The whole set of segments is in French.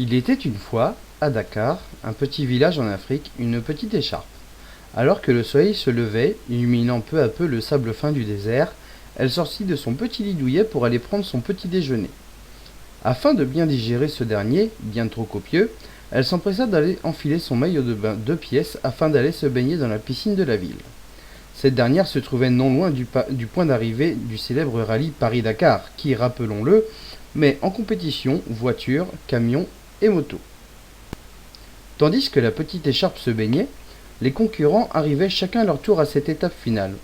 Il était une fois, à Dakar, un petit village en Afrique, une petite écharpe. Alors que le soleil se levait, illuminant peu à peu le sable fin du désert, elle sortit de son petit lit douillet pour aller prendre son petit déjeuner. Afin de bien digérer ce dernier, bien trop copieux, elle s'empressa d'aller enfiler son maillot de bain 2 pièces afin d'aller se baigner dans la piscine de la ville. Cette dernière se trouvait non loin du point d'arrivée du célèbre rallye Paris-Dakar, qui, rappelons-le, met en compétition voitures, camions et motos. Tandis que la petite écharpe se baignait, les concurrents arrivaient chacun à leur tour à cette étape finale.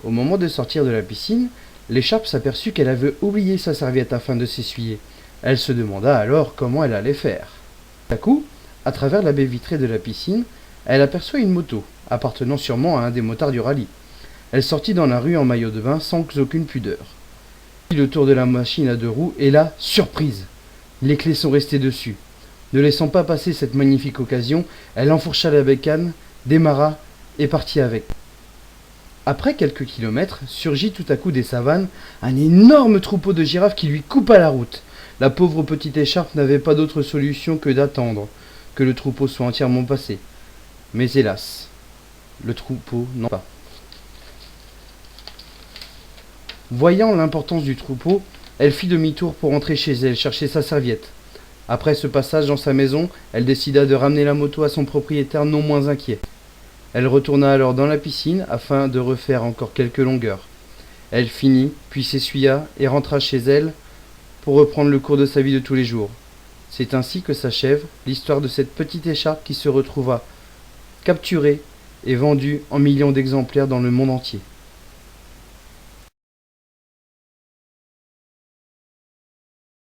Au moment de sortir de la piscine, l'écharpe s'aperçut qu'elle avait oublié sa serviette afin de s'essuyer. Elle se demanda alors comment elle allait faire. Tout à coup, à travers la baie vitrée de la piscine, elle aperçoit une moto, appartenant sûrement à un des motards du rallye. Elle sortit dans la rue en maillot de bain sans aucune pudeur. Elle fit le tour de la machine à 2 roues et là, surprise! Les clés sont restées dessus. Ne laissant pas passer cette magnifique occasion, elle enfourcha la bécane, démarra et partit avec. Après quelques kilomètres, surgit tout à coup des savanes un énorme troupeau de girafes qui lui coupa la route. La pauvre petite écharpe n'avait pas d'autre solution que d'attendre que le troupeau soit entièrement passé. Mais hélas, le troupeau n'en pas. Voyant l'importance du troupeau, elle fit demi-tour pour rentrer chez elle chercher sa serviette. Après ce passage dans sa maison, elle décida de ramener la moto à son propriétaire non moins inquiet. Elle retourna alors dans la piscine afin de refaire encore quelques longueurs. Elle finit, puis s'essuya et rentra chez elle pour reprendre le cours de sa vie de tous les jours. C'est ainsi que s'achève l'histoire de cette petite écharpe qui se retrouva capturée et vendue en millions d'exemplaires dans le monde entier.